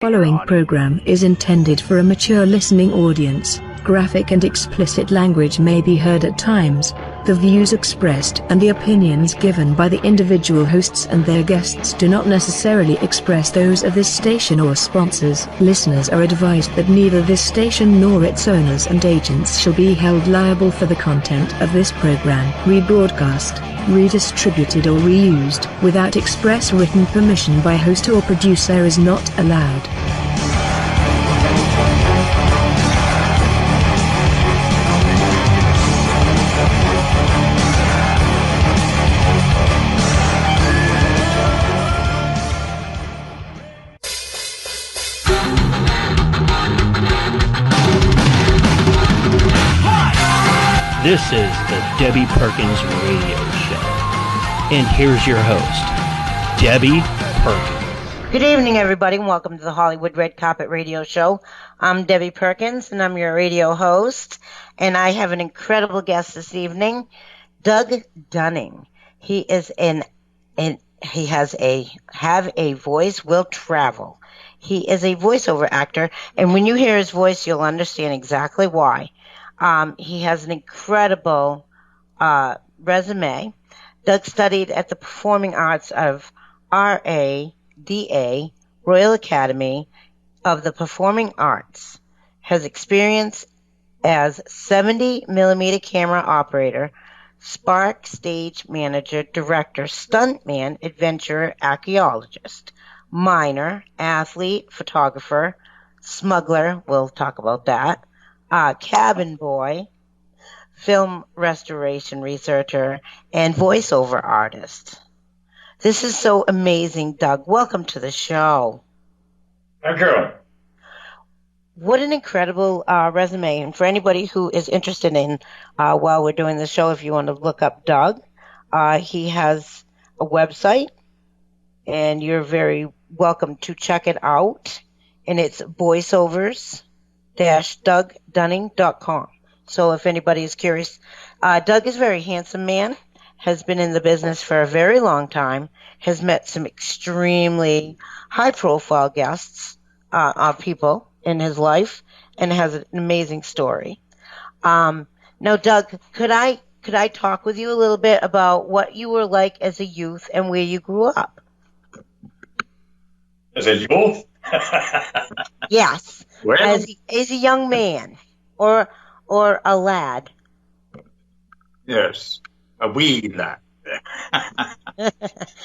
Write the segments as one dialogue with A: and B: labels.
A: Following program is intended for a mature listening audience. Graphic and explicit language may be heard at times. The views expressed and the opinions given by the individual hosts and their guests do not necessarily express those of this station or sponsors. Listeners are advised that neither this station nor its owners and agents shall be held liable for the content of this program. Rebroadcast, redistributed or reused without express written permission by host or producer is not allowed.
B: This is the Debbie Perkins Radio Show. And here's your host, Debbie Perkins.
C: Good evening, everybody, and welcome to the Hollywood Red Carpet Radio Show. I'm Debbie Perkins, and I'm your radio host. And I have an incredible guest this evening, Doug Dunning. He is he has have a voice will travel. He is a voiceover actor, and when you hear his voice, you'll understand exactly why. He has an incredible resume. Doug studied at the Performing Arts of RADA, Royal Academy of the Performing Arts. Has experience as 70mm camera operator, spark stage manager, director, stuntman, adventurer, archaeologist, miner, athlete, photographer, smuggler, we'll talk about that, cabin boy, film restoration researcher, and voiceover artist. This is so amazing, Doug. Welcome to the show.
D: Thank you.
C: What an incredible resume. And for anybody who is interested in, while we're doing the show, if you want to look up Doug, he has a website, and you're very welcome to check it out. And it's voiceovers-dougdunning.com. So if anybody is curious, Doug is a very handsome man, has been in the business for a very long time, has met some extremely high-profile guests, people in his life, and has an amazing story. Now, Doug, could I talk with you a little bit about what you were like as a youth and where you grew up?
D: As a youth?
C: Yes.
D: Well,
C: as a young man or a lad.
D: Yes, a wee lad.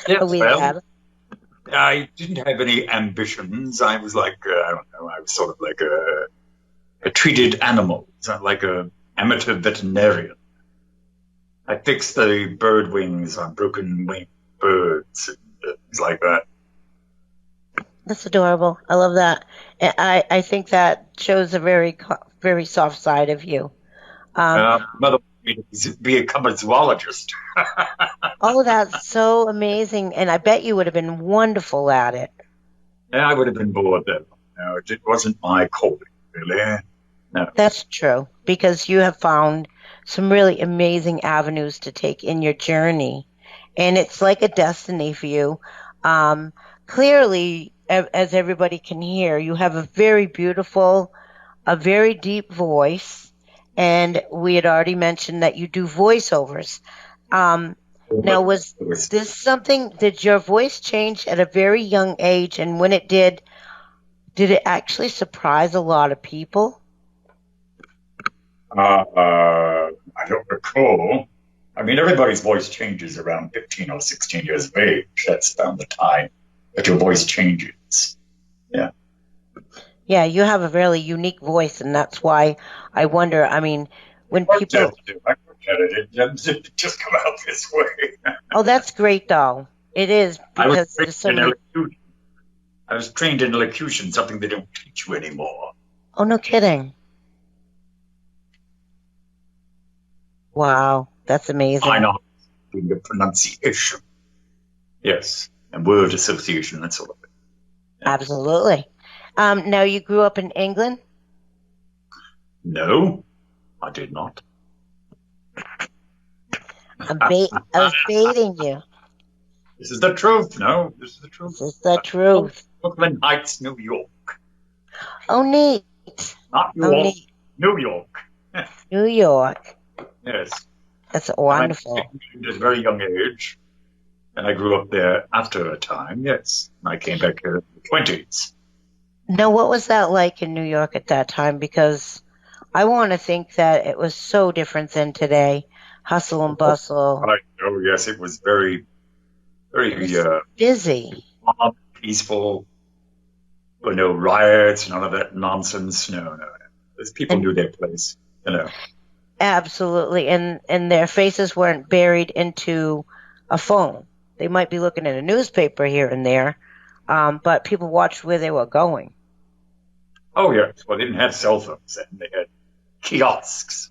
C: A wee lad.
D: I didn't have any ambitions. I was like, I don't know, I was sort of like a treated animal, like a amateur veterinarian. I fixed the bird wings on broken winged birds and things like that.
C: That's adorable. I love that. I think that shows a very, very soft side of you.
D: Mother wanted me to become a zoologist.
C: Oh, that's so amazing. And I bet you would have been wonderful at it.
D: Yeah, I would have been bored then. No, it wasn't my calling, really. No.
C: That's true, because you have found some really amazing avenues to take in your journey. And it's like a destiny for you. Clearly, as everybody can hear, you have a very beautiful, a very deep voice, and we had already mentioned that you do voiceovers. Now, was this something, did your voice change at a very young age, and when it did it actually surprise a lot of people?
D: I don't recall. I mean, everybody's voice changes around 15 or 16 years of age. That's around the time that your voice changes. Yeah.
C: Yeah, you have a really unique voice, and that's why I wonder, I mean, when people...
D: I worked at it. It just come out this way.
C: Oh, that's great, though. It is, because there's so many...
D: I was trained in elocution, something they don't teach you anymore.
C: Oh, no kidding. Wow, that's amazing.
D: I know. The pronunciation. Yes. And word association, that sort of thing. Yeah.
C: Absolutely. Now, you grew up in England?
D: No, I did not.
C: I was baiting you.
D: This is the truth. No, this is the truth.
C: This is the truth.
D: Brooklyn Heights, New York.
C: Oh, neat.
D: Not New
C: Oh,
D: York.
C: neat.
D: New York.
C: New York.
D: Yes.
C: That's
D: I
C: wonderful.
D: came at a very young age, and I grew up there after a time, yes. I came back here in the 20s.
C: Now, what was that like in New York at that time? Because I want to think that it was so different than today. Hustle and bustle.
D: Oh, yes, it was very,
C: It
D: very
C: was busy.
D: calm, peaceful. But no riots, none of that nonsense. No, no, no. Those people
C: And
D: knew their place, you know.
C: absolutely. And their faces weren't buried into a phone. They might be looking at a newspaper here and there, but people watched where they were going.
D: Oh, yes. Well, they didn't have cell phones then. They had kiosks.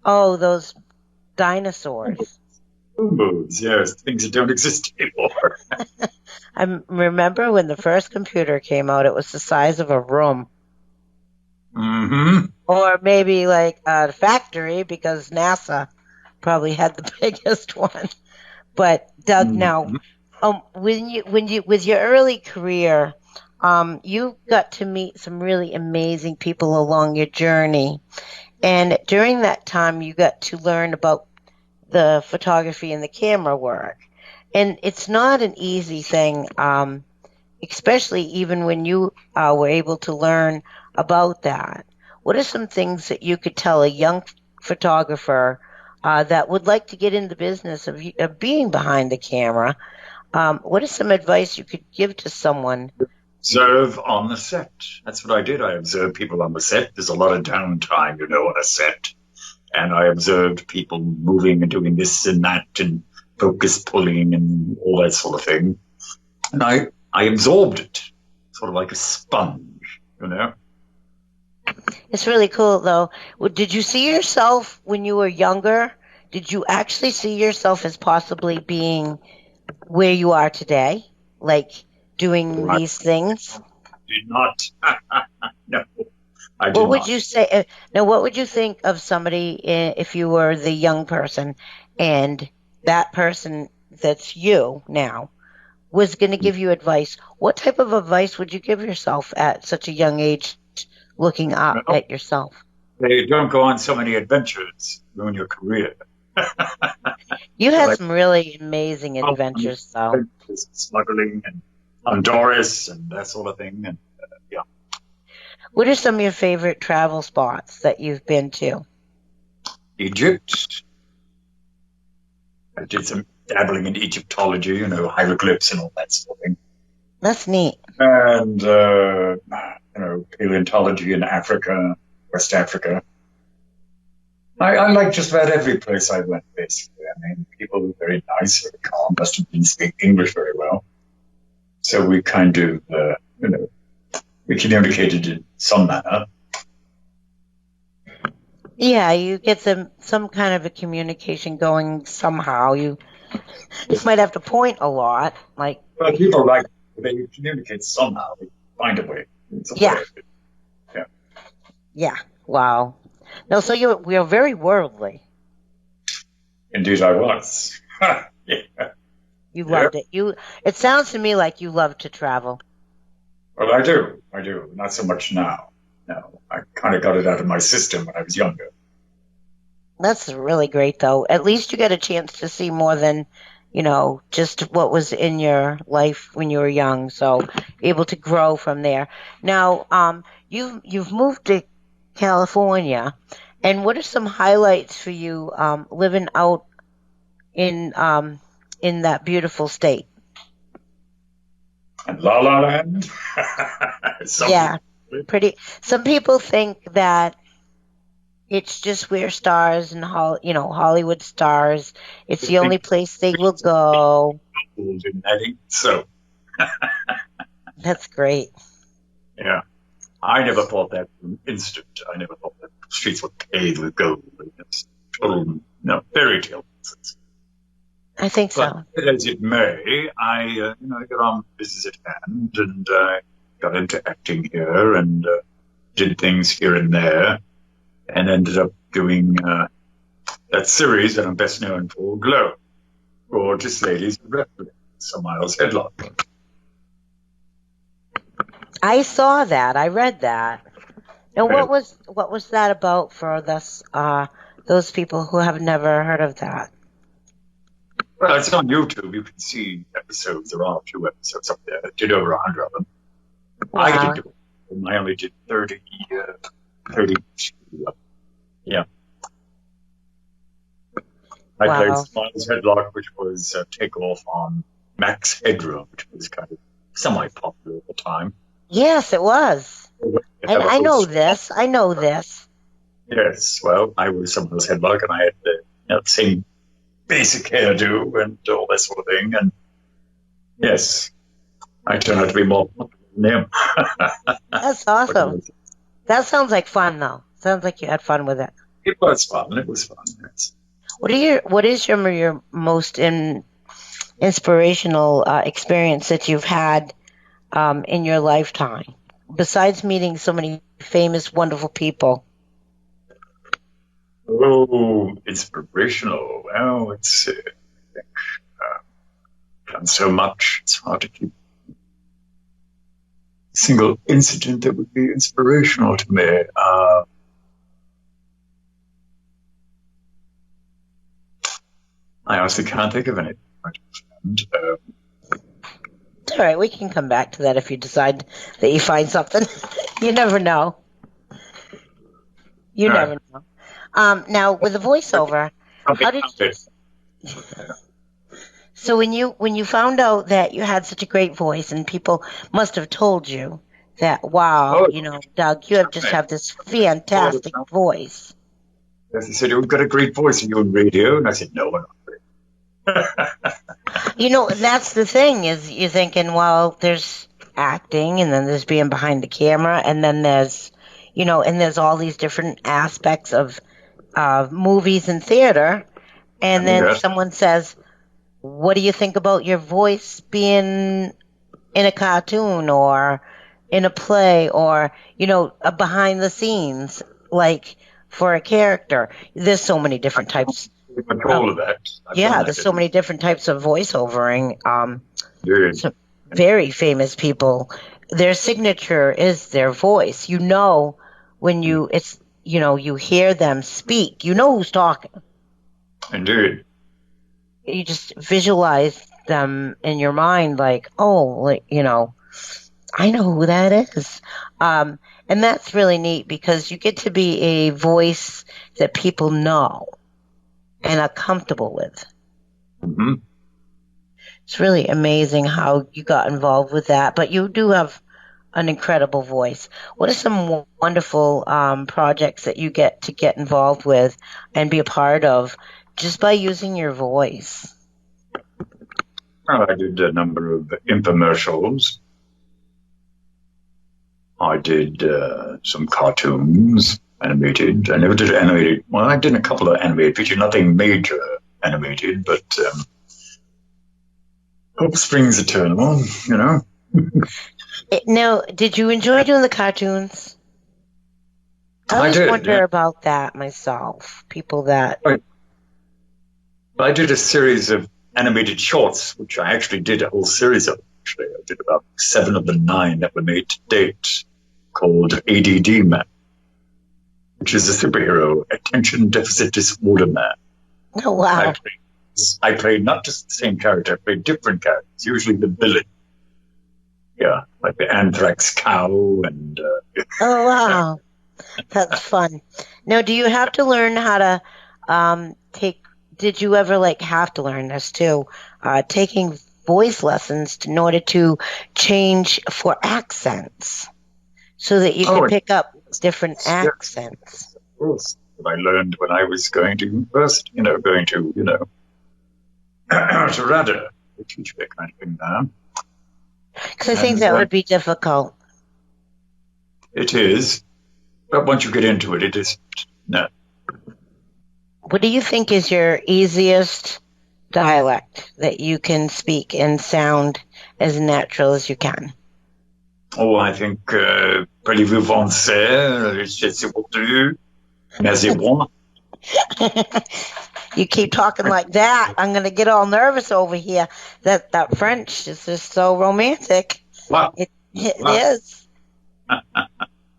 C: Oh, those dinosaurs.
D: Boom booths, yes. Things that don't exist anymore.
C: I remember when the first computer came out, it was the size of a room.
D: Mm-hmm.
C: Or maybe like a factory because NASA probably had the biggest one. But Doug, now,
D: Mm-hmm.
C: when you with your early career, you got to meet some really amazing people along your journey, and during that time, you got to learn about the photography and the camera work. And it's not an easy thing, especially even when you were able to learn about that. What are some things that you could tell a young photographer that would like to get in the business of being behind the camera? What is some advice you could give to someone?
D: Observe on the set. That's what I did. I observed people on the set. There's a lot of downtime, you know, on a set. And I observed people moving and doing this and that and focus pulling and all that sort of thing. And I absorbed it, sort of like a sponge, you know.
C: It's really cool, though. Did you see yourself when you were younger? Did you actually see yourself as possibly being where you are today, like doing
D: I
C: these things?
D: did not. No, I
C: What
D: did
C: would
D: not.
C: you say? Now, what would you think of somebody if you were the young person and that person that's you now was going to give you advice? What type of advice would you give yourself at such a young age looking up
D: Well,
C: at yourself?
D: they don't go on so many adventures, ruin your career.
C: You
D: They're
C: had
D: like
C: some really amazing adventures, though.
D: smuggling and Honduras and that sort of thing. And yeah,
C: What are some of your favorite travel spots that you've been to?
D: Egypt. I did some dabbling in Egyptology, you know, hieroglyphs and all that sort of thing.
C: That's neat.
D: And, you know, paleontology in Africa, West Africa. I like just about every place I went, basically. I mean, people were very nice, very calm, must have didn't speak English very well. So we kind of, you know, we communicated in some manner.
C: Yeah, you get some kind of a communication going somehow. You might have to point a lot, like
D: But people like, they communicate somehow, they find a way. It's a way
C: yeah,
D: of it. Yeah.
C: yeah. Wow. No, so we're very worldly.
D: Indeed, I was. Yeah.
C: You
D: Yeah.
C: loved it. It sounds to me like you love to travel.
D: Well, I do. I do. Not so much now. No, I kind of got it out of my system when I was younger.
C: That's really great, though. At least you get a chance to see more than, just what was in your life when you were young. So able to grow from there. Now, you've moved to California, and what are some highlights for you living out in that beautiful state?
D: And La La Land. Some
C: Yeah,
D: people,
C: pretty. Some people think that it's just where stars and Hollywood stars. It's
D: they
C: the
D: think
C: only place they will go.
D: schools in Eddie. So,
C: That's great.
D: yeah, I never thought that for an instant. I never thought that the streets were paved with gold. It's total, no, fairy tale nonsense.
C: I think
D: But
C: so.
D: as it may, I got on business at hand and got into acting here and did things here and there and ended up doing that series that I'm best known for, Glow, Gorgeous Ladies of Reference, Sir Miles Headlock.
C: I saw that. I read that. Now,
D: Yeah.
C: what was that about for those people who have never heard of that?
D: Well, it's on YouTube. You can see episodes. There are a few episodes up there. I did over 100 of them. I
C: Wow.
D: didn't do them. I only did 30. Yeah. I played
C: Wow.
D: Smiles Headlock, which was a takeoff on Max Headroom, which was kind of semi-popular at the time.
C: Yes, it was. I know this. I know this.
D: Yes, well, I was someone's headlock, and I had the same basic hairdo and all that sort of thing. And yes, I turned out to be more popular than him.
C: That's awesome. That sounds like fun, though. Sounds like you had fun with it.
D: It was fun. It was fun. Yes.
C: What is your most inspirational experience that you've had in your lifetime, besides meeting so many famous, wonderful people?
D: Oh, inspirational. Well, it's done so much. It's hard to keep a single incident that would be inspirational to me. I honestly can't think of any.
C: It's all right. We can come back to that if you decide that you find something. You never know. You never know. Now, with the voiceover, how did you... So when you found out that you had such a great voice, and people must have told you that, wow, Doug, you just have this fantastic voice.
D: Yes, they said, you've got a great voice, and you're on radio. And I said, no, I'm not.
C: That's the thing, is you're thinking, well, there's acting, and then there's being behind the camera, and then there's, and there's all these different aspects of movies and theater. And then someone says, what do you think about your voice being in a cartoon or in a play or, a behind the scenes, like for a character? There's so many different types.
D: All of that.
C: There's so many different types of voiceovering. Some very famous people, their signature is their voice. When you hear them speak, who's talking.
D: Indeed.
C: You just visualize them in your mind like, I know who that is. And that's really neat because you get to be a voice that people know and are comfortable with.
D: Mm-hmm.
C: It's really amazing how you got involved with that, but you do have an incredible voice. What are some wonderful projects that you get involved with and be a part of just by using your voice?
D: Well, I did a number of infomercials. I did some cartoons, animated. I never did animated. Well, I did a couple of animated features, nothing major animated, but hope springs eternal,
C: Now, did you enjoy doing the cartoons? I always wonder about that myself. People that...
D: I did a series of animated shorts, which I actually did a whole series of. Actually, I did about 7 of the 9 that were made to date, called ADD Man, which is a superhero, attention deficit disorder man.
C: Oh, wow.
D: I played not just the same character, I played different characters, usually the villain. Yeah, like the anthrax cow and...
C: Oh, wow. That's fun. Now, do you have to learn how to did you ever have to learn this too? Taking voice lessons in order to change for accents so that you can pick up different accents.
D: Of course. I learned when I was going to university, to RADA. They teach that kind of thing now.
C: Because I think that would be difficult.
D: It is. But once you get into it, it isn't. No.
C: What do you think is your easiest dialect that you can speak and sound as natural as you can?
D: Oh, I think parlez-vous français? C'est bon. Merci bon.
C: You keep talking like that, I'm going to get all nervous over here. That French is just so romantic.
D: Wow.
C: It is.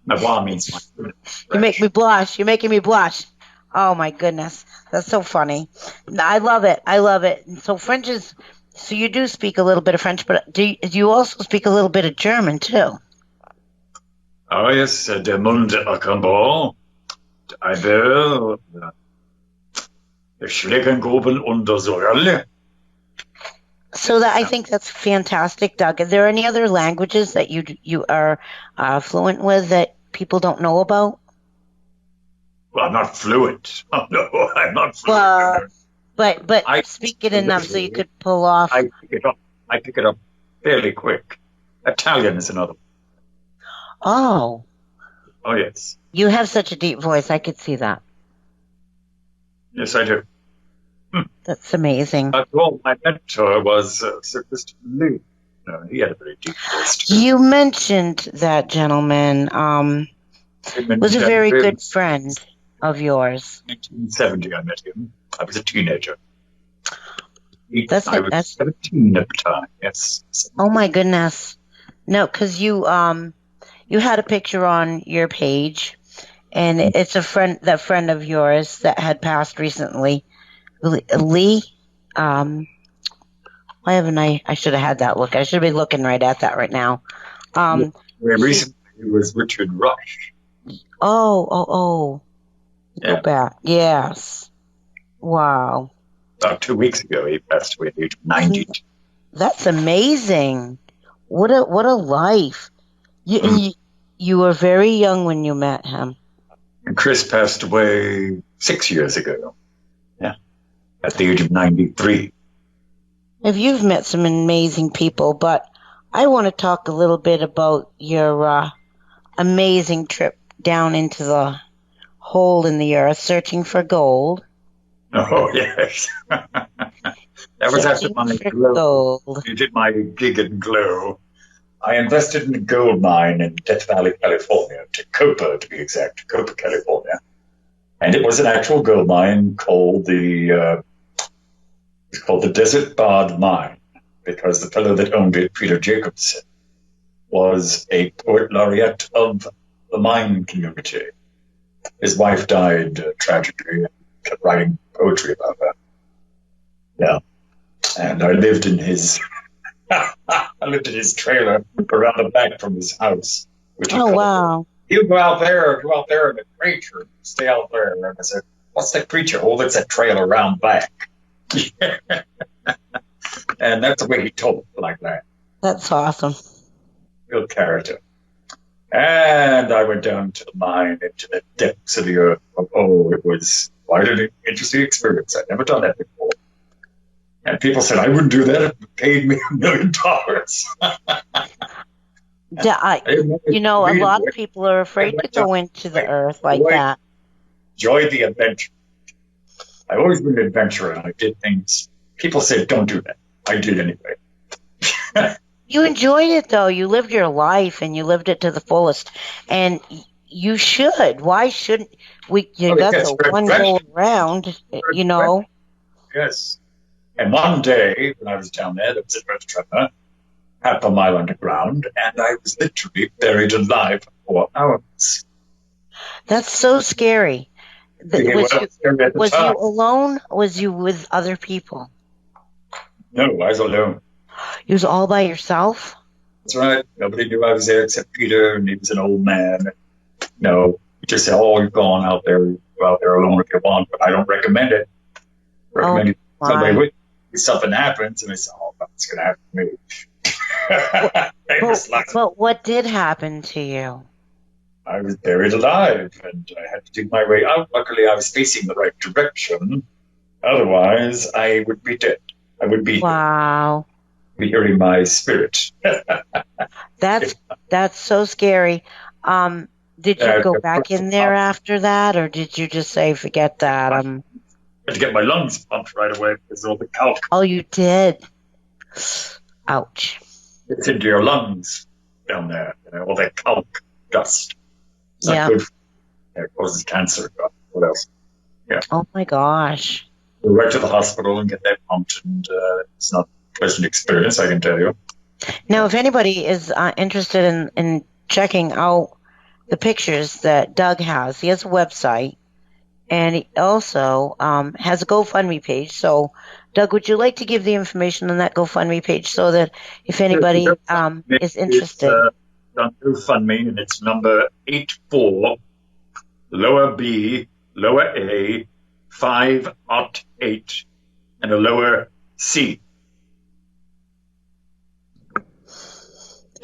D: Nawa means my goodness.
C: You make me blush. You're making me blush. Oh my goodness, that's so funny. I love it. I love it. And so French is. So you do speak a little bit of French, but do you also speak a little bit of German too?
D: Oh yes, der Mund Akambor, I will Schlägengruben unter Sorelle.
C: So that I think that's fantastic, Doug. Are there any other languages that you are fluent with that people don't know about?
D: Well, I'm not fluent. Oh, no, I'm not fluent.
C: But speak it enough so you could pull off.
D: I pick it up fairly quick. Italian is another.
C: Oh.
D: Oh, yes.
C: You have such a deep voice. I could see that.
D: Yes, I do.
C: That's amazing.
D: Well, my mentor was Sir Christopher Lee. He had a very deep voice, too.
C: You mentioned that gentleman was a very good friend of yours.
D: 1970, I met him. I was a teenager. I was 17 at the time, yes.
C: Oh, my goodness. No, because you had a picture on your page, and it's that friend of yours that had passed recently. Lee, why haven't I should have had that look. I should be looking right at that right now.
D: Recently it was Richard Rush.
C: Oh.
D: Yeah.
C: Go back. Yes. Wow.
D: About 2 weeks ago, he passed away at the age of 90.
C: That's amazing. What a life. You were very young when you met him.
D: And Chris passed away 6 years ago. Yeah. At the age of 93.
C: If you've met some amazing people, but I want to talk a little bit about your amazing trip down into the hole in the earth searching for gold.
D: Oh, yes. That was after my glow. You did my gig in Glow. I invested in a gold mine in Death Valley, California, Tacoma to be exact, Tacoma, California. And it was an actual gold mine called the Desert Bard Mine, because the fellow that owned it, Peter Jacobson, was a poet laureate of the mine community. His wife died tragically and kept writing poetry about her. Yeah. And I lived in his trailer around the back from his house.
C: Wow.
D: You go out there in the creature, stay out there. And I said, what's that creature? Oh, that's that trailer around back. And that's the way he told it, like that.
C: That's awesome.
D: Real character. And I went down to the mine, into the depths of the earth. Oh, it was quite an interesting experience. I'd never done that before. And people said, I wouldn't do that if it paid me $1 million.
C: A lot of people are afraid to go into the earth like that.
D: Enjoyed the adventure. I've always been an adventurer, and I did things. People said, don't do that. I did anyway.
C: You enjoyed it, though. You lived your life, and you lived it to the fullest. And you should. Why shouldn't we? You got the one go around,
D: Yes. And one day, when I was down there was a earth tremor, half a mile underground, and I was literally buried alive for 4 hours.
C: That's so scary. Was you alone? Was you with other people?
D: No, I was alone.
C: You was all by yourself?
D: That's right. Nobody knew I was there except Peter, and he was an old man. No, he just said, "Oh, you've gone out there. Go out there alone if you want, but I don't recommend it. Recommend somebody with you. Something happens," and I said, "Oh, that's going to happen to me."
C: But what did happen to you?
D: I was buried alive, and I had to dig my way out. Luckily, I was facing the right direction. Otherwise, I would be dead. I would be be hearing my spirit.
C: That's so scary. Did you go back in there after that, or did you just say, forget that?
D: I had to get my lungs pumped right away because of all the calc.
C: Oh, you did? Ouch.
D: It's into your lungs down there, all that calc dust. It's not good. It causes cancer. What else? Yeah.
C: Oh, my gosh.
D: Go right to the hospital and get that pumped, and it's not a pleasant experience, I can tell you.
C: Now, if anybody is interested in checking out the pictures that Doug has. He has a website, and he also has a GoFundMe page. So, Doug, would you like to give the information on that GoFundMe page so that if anybody is interested?
D: It's on GoFundMe, and it's number 84, lower B, lower A, 508, and a lower C.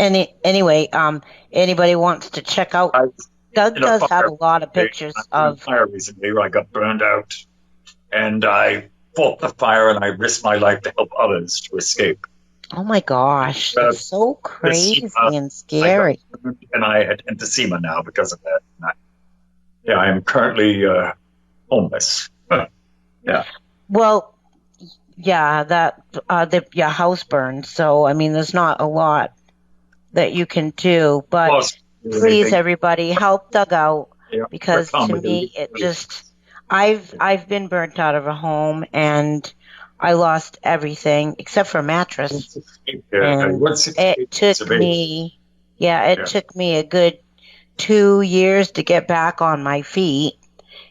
C: Anyway, anybody wants to check out, Doug does have a lot of pictures of
D: fire recently where I got burned out, and I fought the fire and I risked my life to help others to escape.
C: Oh my gosh, that's so crazy and scary.
D: And I had emphysema now because of that. I am currently homeless. Yeah.
C: Well, yeah, your house burned. So I mean, there's not a lot that you can do, but please, everybody, help Doug out, because to me, it just, I've been burnt out of a home, and I lost everything except for a mattress. And it took me a good 2 years to get back on my feet.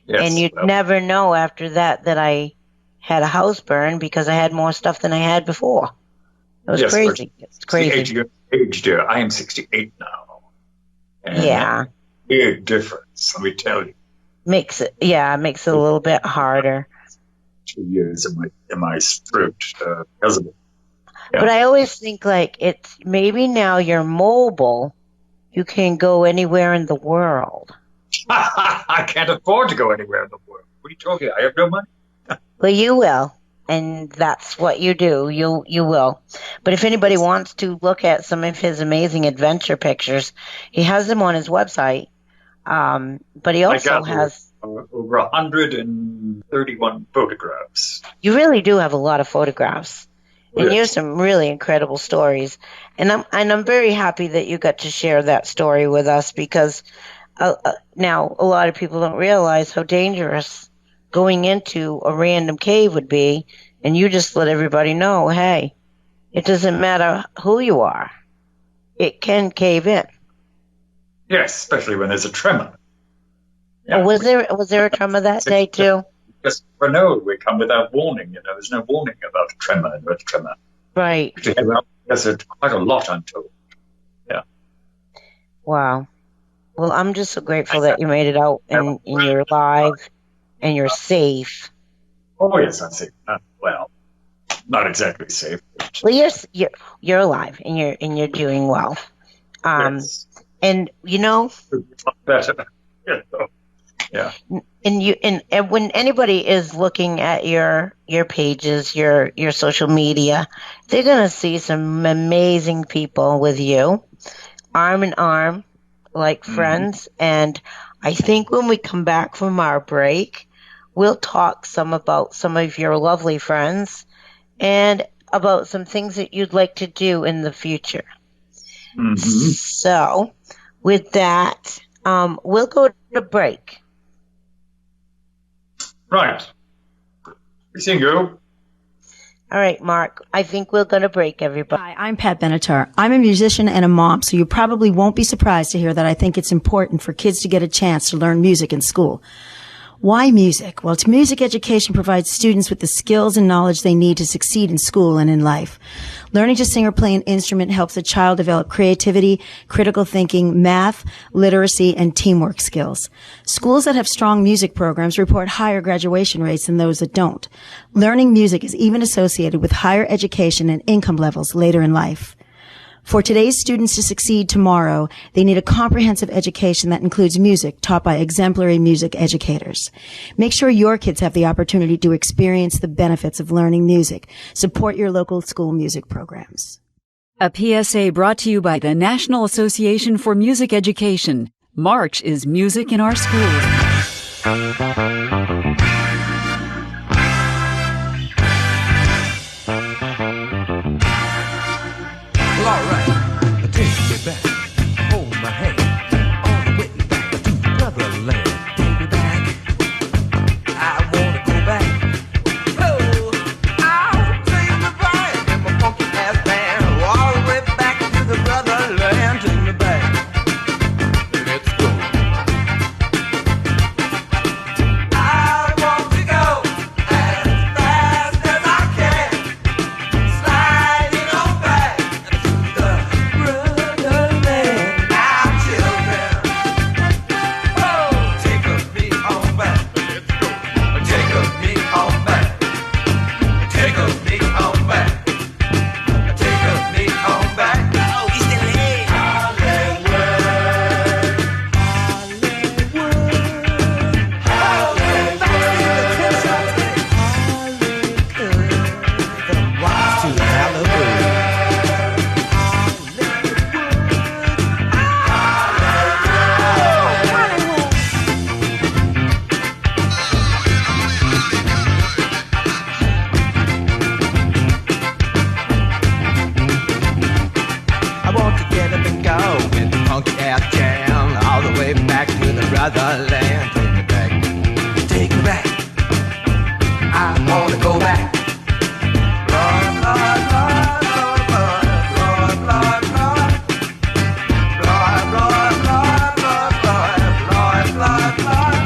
C: Yes, and you'd never know after that I had a house burn, because I had more stuff than I had before. It was crazy. It's crazy.
D: Age, dear. I am 68 now. And big difference, let me tell you.
C: Makes it a little bit harder.
D: 2 years in my throat because of it. Yeah.
C: But I always think, like, it's maybe now you're mobile, you can go anywhere in the world.
D: I can't afford to go anywhere in the world. What are you talking about? I have no money.
C: Well, you will. And that's what you do. You will. But if anybody wants to look at some of his amazing adventure pictures, he has them on his website. But he also has
D: over 131 photographs.
C: You really do have a lot of photographs, and you have some really incredible stories. And I'm very happy that you got to share that story with us, because now a lot of people don't realize how dangerous going into a random cave would be, and you just let everybody know, hey, it doesn't matter who you are, it can cave in.
D: Yes, especially when there's a tremor.
C: Yeah. Was there a tremor that day too?
D: Yes, no, we come without warning. There's no warning about a tremor and earth tremor.
C: Right.
D: There's quite a lot, I'm told. Yeah.
C: Wow. Well, I'm just so grateful that you made it out and you're alive. And you're safe.
D: Oh yes, I'm safe. Well, not exactly safe.
C: Well, you're alive, and you're doing well.
D: Yes.
C: And
D: better. Yeah.
C: And when anybody is looking at your pages, your social media, they're gonna see some amazing people with you, arm in arm, like friends. And I think when we come back from our break, we'll talk some about some of your lovely friends and about some things that you'd like to do in the future. Mm-hmm. So, with that, we'll go to break.
D: Right. Bingo.
C: All right, Mark, I think we're going to break, everybody.
E: Hi, I'm Pat Benatar. I'm a musician and a mom, so you probably won't be surprised to hear that I think it's important for kids to get a chance to learn music in school. Why music? Well, music education provides students with the skills and knowledge they need to succeed in school and in life. Learning to sing or play an instrument helps a child develop creativity, critical thinking, math, literacy, and teamwork skills. Schools that have strong music programs report higher graduation rates than those that don't. Learning music is even associated with higher education and income levels later in life. For today's students to succeed tomorrow, they need a comprehensive education that includes music taught by exemplary music educators. Make sure your kids have the opportunity to experience the benefits of learning music. Support your local school music programs.
F: A PSA brought to you by the National Association for Music Education. March is music in our schools.
G: Well, all right, take me back, hold my hand, all the way back to Brotherland. Take me back, I wanna go back. Oh, I'll take me back in my funky ass band, all the way back to the Brotherland. Take me back, brotherland. Take me back, take me back. I wanna go back. Lord, Lord, Lord, Lord, Lord, Lord, Lord, Lord, Lord, Lord, Lord, Lord, Lord, Lord.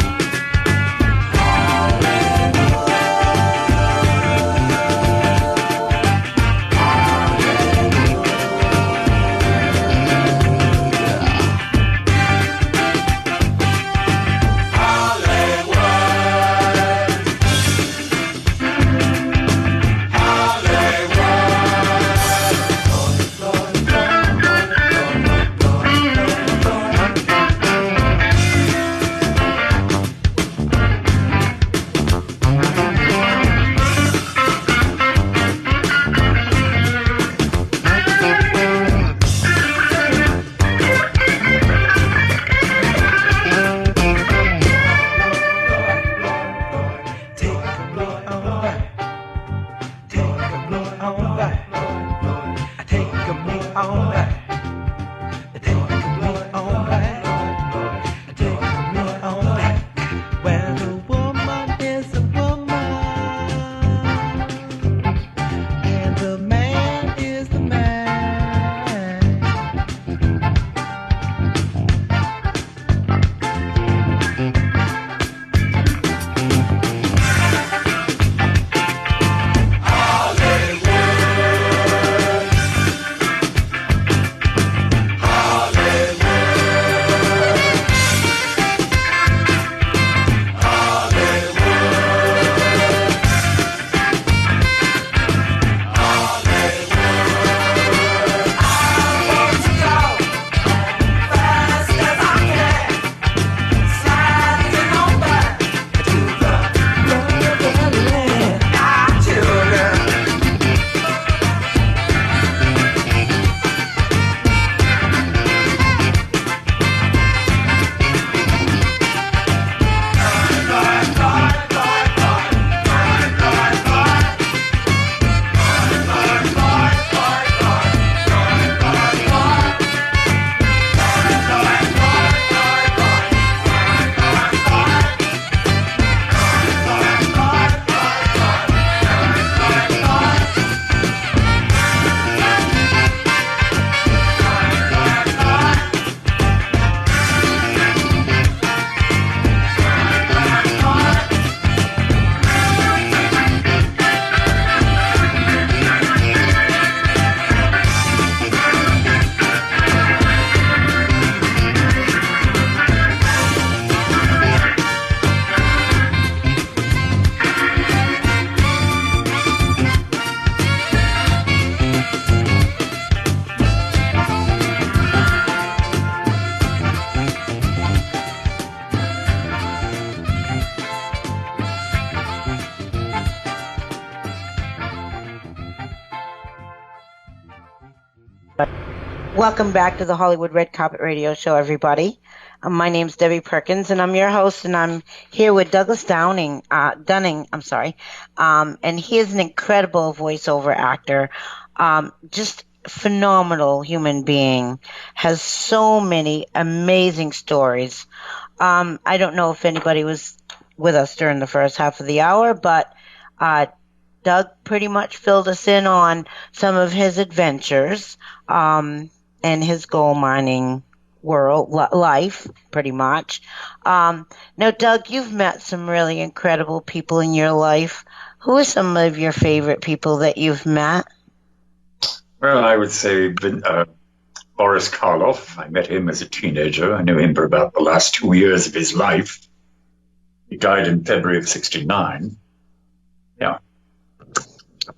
C: Welcome back to the Hollywood Red Carpet Radio Show, everybody. My name's Debbie Perkins, and I'm your host, and I'm here with Douglas Dunning, and he is an incredible voiceover actor, just phenomenal human being, has so many amazing stories. I don't know if anybody was with us during the first half of the hour, but Doug pretty much filled us in on some of his adventures, and his gold mining life, pretty much. Now, Doug, you've met some really incredible people in your life. Who are some of your favorite people that you've met?
D: Well, I would say Boris Karloff. I met him as a teenager. I knew him for about the last 2 years of his life. He died in February of '69. Yeah.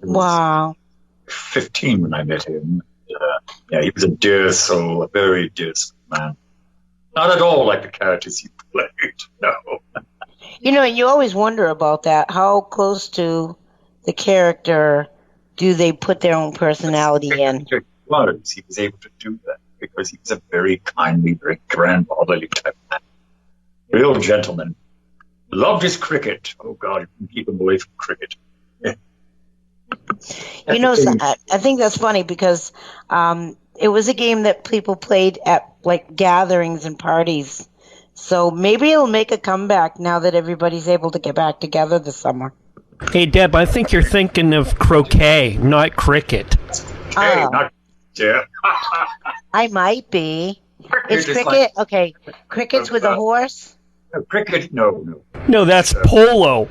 C: Wow.
D: 15 when I met him. He was a dear soul, a very dear soul man. Not at all like the characters he played, no.
C: You know, you always wonder about that. How close to the character do they put their own personality in?
D: He was able to do that because he was a very kindly, very grandfatherly type man. Real gentleman. Loved his cricket. Oh, God, you can keep him away from cricket.
C: You know, I think that's funny because it was a game that people played at like gatherings and parties So maybe it'll make a comeback now that everybody's able to get back together this summer.
B: Hey, Deb, I think you're thinking of croquet, not cricket.
D: Hey,
C: Oh.
D: not yeah.
C: I might be. Is
D: Cricket is
C: cricket
D: like-
C: okay? Cricket's with a horse.
D: No, cricket, no.
B: No, that's polo.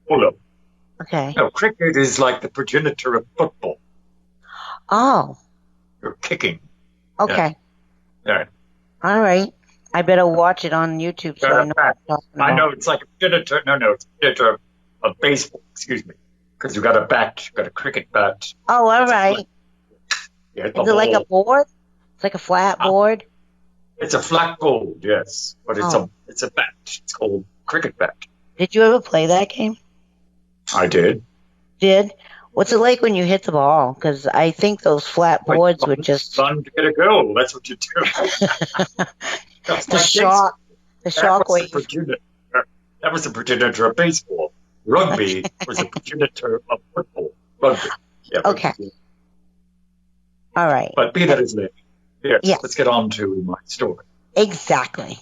D: Hold up.
C: Okay.
D: No, cricket is like the progenitor of football.
C: Oh.
D: You're kicking.
C: Okay.
D: Yeah.
C: All right. I better watch it on YouTube so I know what I'm talking about.
D: I know it's like a progenitor. No, it's a progenitor of baseball. Excuse me, because you got a bat. You got a cricket bat.
C: Oh, all
D: It's a
C: right.
D: flat- Yeah,
C: Is it like a board? It's like a flat board.
D: It's a flat board, yes, but
C: Oh.
D: it's a bat. It's called cricket bat.
C: Did you ever play that game?
D: I did.
C: Did? What's it like when you hit the ball? Because I think those flat boards would just
D: fun to get a goal. That's what you do. That's
C: the
D: like
C: shock, the
D: baseball.
C: shock
D: That was the
C: wave.
D: progenitor. That was the progenitor of baseball. Rugby was the progenitor of football. Rugby. Yeah,
C: Okay. All right.
D: But be that as it may. Yes,
C: Yes.
D: let's get on to my story.
C: Exactly.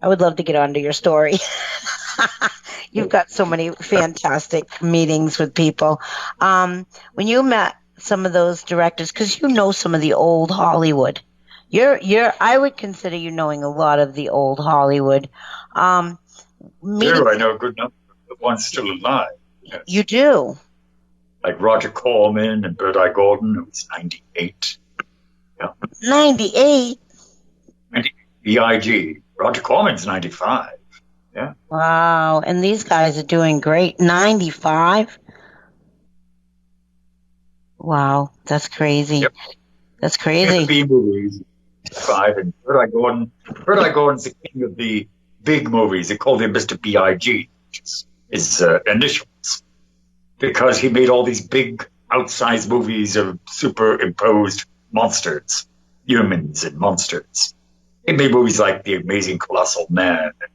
C: I would love to get onto your story. You've got so many fantastic meetings with people. When you met some of those directors, because you know some of the old Hollywood, I would consider you knowing a lot of the old Hollywood. Meeting,
D: Sure, I know a good number of the ones still alive. Yes.
C: you do.
D: Like Roger Corman and Bird Eye Gordon, who was 98.
C: 98.
D: B.I.G. Roger Corman's 95.
C: Wow. And these guys are doing great. 95. Wow. That's crazy.
D: Yep.
C: That's
D: The
C: crazy.
D: B movies, 5, and Bird Eye Gordon's the king of the big movies. They called him Mr. B.I.G., which is his initials, because he made all these big outsized movies of superimposed monsters, humans and monsters. He made movies like The Amazing Colossal Man, and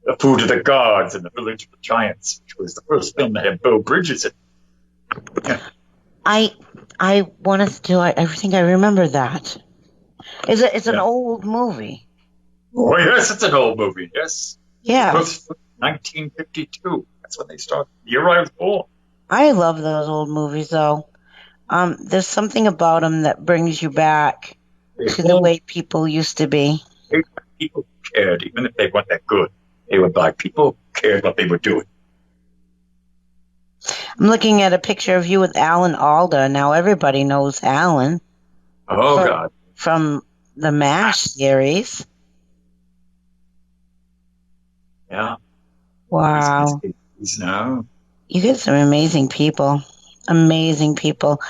D: The Food of the Gods, and The Village of the Giants, which was the first film that had Beau Bridges in it. Yeah.
C: I wanted to. I think I remember that. It's an
D: Yeah.
C: old movie.
D: Oh, yes, it's an old movie, yes.
C: Yeah.
D: First 1952. That's when they started. The year I was born.
C: I love those old movies, though. There's something about them that brings you back to the way people used to be.
D: People cared, even if they weren't that good. They were black. People cared what they were doing.
C: I'm looking at a picture of you with Alan Alda. Now everybody knows Alan
D: Oh,
C: From-
D: God.
C: from the MASH series.
D: Yeah.
C: Wow.
D: He's now.
C: You get some amazing people. Amazing people.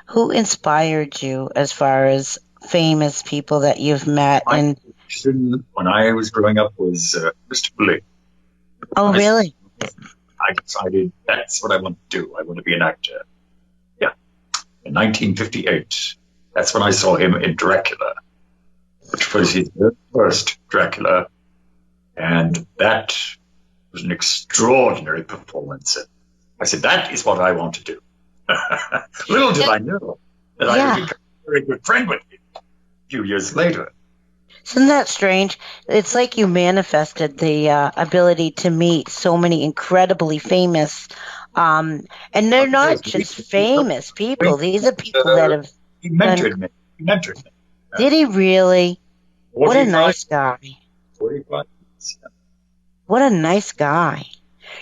C: Who inspired you as far as famous people that you've met?
D: My
C: And
D: inspiration when I was growing up was Mr. Blake.
C: oh, really?
D: I decided that's what I want to do. I want to be an actor. Yeah. In 1958, that's when I saw him in Dracula, which was his first Dracula. And that was an extraordinary performance. I said, that is what I want to do. Little did I know that I would become a very good friend with him a few years later.
C: Isn't that strange? It's like you manifested the ability to meet so many incredibly famous, and they're not just famous people. These are people that have.
D: He mentored me. He mentored me.
C: Did he really? What a
D: 45
C: nice guy.
D: 45 years.
C: What a nice guy.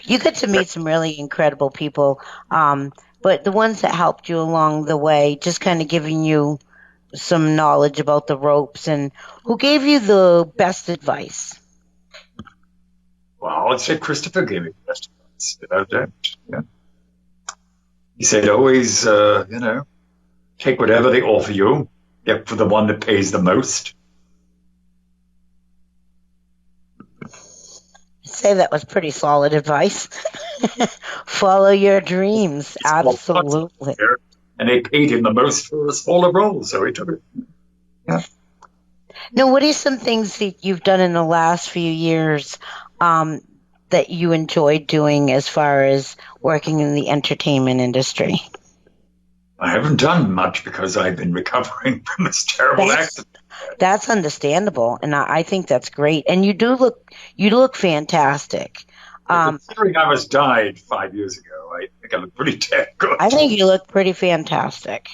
C: You get to meet some really incredible people, but the ones that helped you along the way, just kind of giving you some knowledge about the ropes, and who gave you the best advice?
D: Well, I'd say Christopher gave me the best advice, without doubt. Yeah. He said, always, take whatever they offer you, get for the one that pays the most.
C: I'd say that was pretty solid advice. Follow your dreams. Absolutely.
D: And they paid him the most for a smaller role, so he took it. Yeah.
C: Now, what are some things that you've done in the last few years that you enjoyed doing as far as working in the entertainment industry?
D: I haven't done much because I've been recovering from this terrible accident.
C: That's understandable, and I think that's great. And you look fantastic.
D: Considering I was died 5 years ago, I think I look pretty damn good.
C: I think you look pretty fantastic.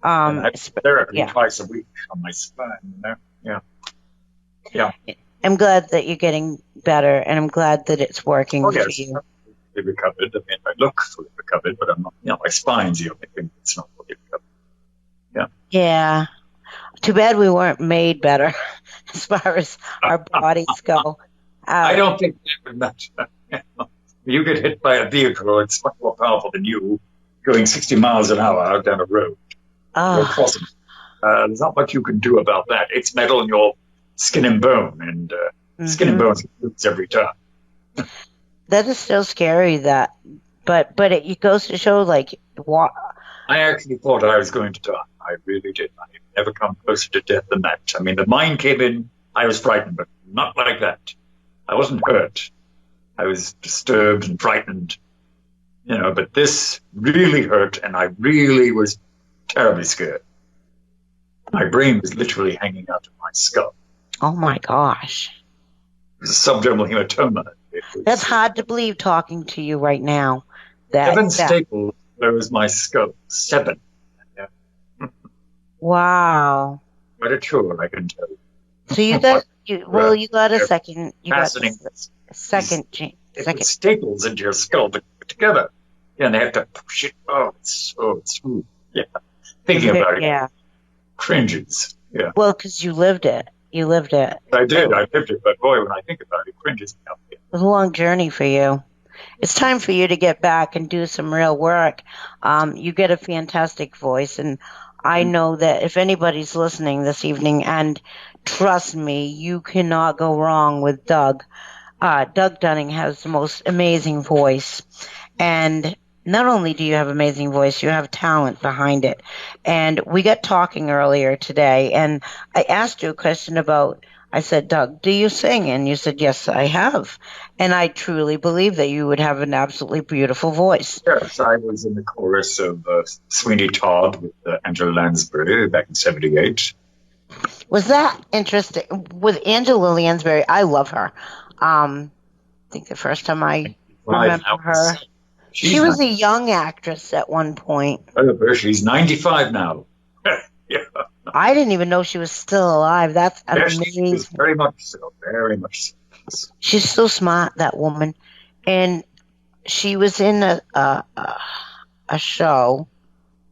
D: And I have therapy
C: yeah.
D: twice a week on my spine. You know? Yeah.
C: I'm glad that you're getting better, and I'm glad that it's working
D: Oh,
C: for
D: yes.
C: you.
D: Fully recovered. I mean, I look fully recovered, but I'm not. You know, my spine's the only thing that's not fully recovered. Yeah.
C: Yeah. Too bad we weren't made better as far as our bodies go.
D: I don't think that would matter. You get hit by a vehicle, it's much more powerful than you going 60 miles an hour out down a road. You're crossing. There's not much you can do about that. It's metal in your skin and bone, and skin and bones lose every time.
C: That is so scary. But it goes to show, like, what.
D: I actually thought I was going to die. I really did. I had never come closer to death than that. I mean, the mine came in, I was frightened, but not like that. I wasn't hurt. I was disturbed and frightened, you know, but this really hurt, and I really was terribly scared. My brain was literally hanging out of my skull.
C: Oh, my gosh.
D: It was a subdermal hematoma.
C: That's hard to believe talking to you right now.
D: 7 staples closed my skull. 7. Yeah.
C: Wow.
D: Quite a chore, I can tell you.
C: So you got you got a second. You got second.
D: Put staples into your skull to put together. Yeah, and they have to push it. Oh, it's smooth. Yeah. Thinking about it.
C: Yeah.
D: Cringes. Yeah.
C: Well, because you lived it. You lived it.
D: I did. I lived it. But boy, when I think about it, cringes me up.
C: It was a long journey for you. It's time for you to get back and do some real work. You get a fantastic voice, and I know that if anybody's listening this evening, and trust me, you cannot go wrong with Doug. Doug Dunning has the most amazing voice. And not only do you have amazing voice, you have talent behind it. And we got talking earlier today, and I asked you a question about, I said, Doug, do you sing? And you said, yes, I have. And I truly believe that you would have an absolutely beautiful voice.
D: Yes, I was in the chorus of Sweeney Todd with Angela Lansbury back in 78.
C: Was that interesting? With Angela Lansbury, I love her. I think the first time I remember her, she was a young actress at one point.
D: She's 95 now. Yeah.
C: I didn't even know she was still alive. That's amazing.
D: She's very much so. Very much so.
C: She's so smart, that woman. And she was in a show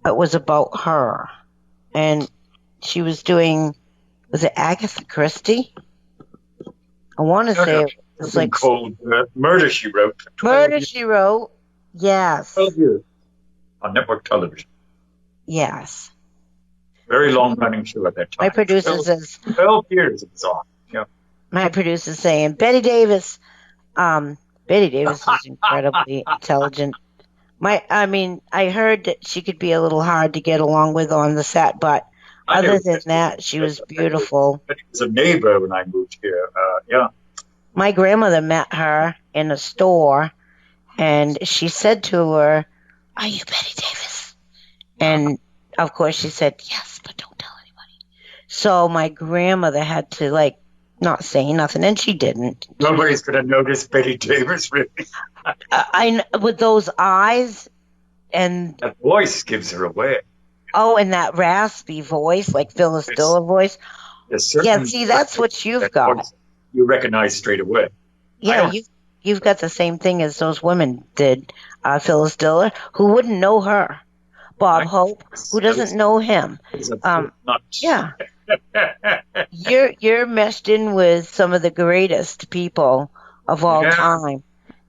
C: that was about her. And she was doing, was it Agatha Christie? I want to say it was like
D: called Murder, She Wrote.
C: Murder, She Wrote. Yes.
D: 12 years on network television.
C: Yes.
D: Very long-running show at that time.
C: My producer says
D: 12 years it was on. Yeah.
C: My producer's saying Betty Davis. Betty Davis is incredibly intelligent. I heard that she could be a little hard to get along with on the set, but other than that, she was beautiful.
D: She was a neighbor when I moved here. Yeah.
C: My grandmother met her in a store, and she said to her, "Are you Betty Davis?" And of course she said, "Yes, but don't tell anybody." So my grandmother had to not say nothing, and she didn't.
D: Nobody's going to notice Betty Davis, really.
C: With those eyes and
D: that voice gives her away.
C: Oh, and that raspy voice, like Phyllis Diller voice. Yeah, see, that's what you've got.
D: Voice, you recognize straight away.
C: Yeah, you've got the same thing as those women did. Phyllis Diller, who wouldn't know her. Bob Hope, who doesn't know him. Yeah. You're meshed in with some of the greatest people of all time.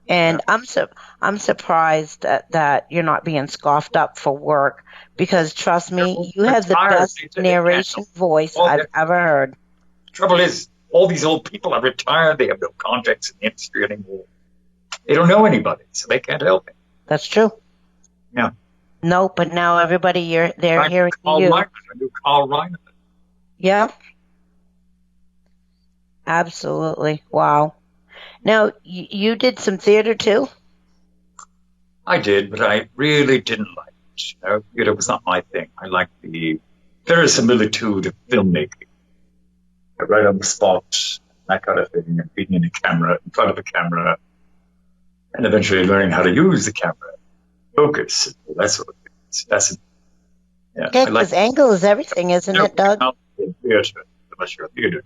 C: And I'm surprised that you're not being scoffed up for work, because trust me, you have the best narration voice I've ever heard.
D: The trouble is, all these old people are retired. They have no contacts in the industry anymore. They don't know anybody, so they can't help it.
C: That's true.
D: Yeah.
C: No, but now everybody, they're hearing you.
D: I knew Carl Reiner.
C: Yeah. Absolutely. Wow. Now, you did some theater too?
D: I did, but I really didn't like Theater was not my thing. I like the verisimilitude of filmmaking. Right on the spot, that kind of thing, and being in front of a camera, and eventually learning how to use the camera, focus, that sort of thing.
C: Yeah,
D: I
C: because angle is everything, isn't it, Doug?
D: Theater, unless you're a theater.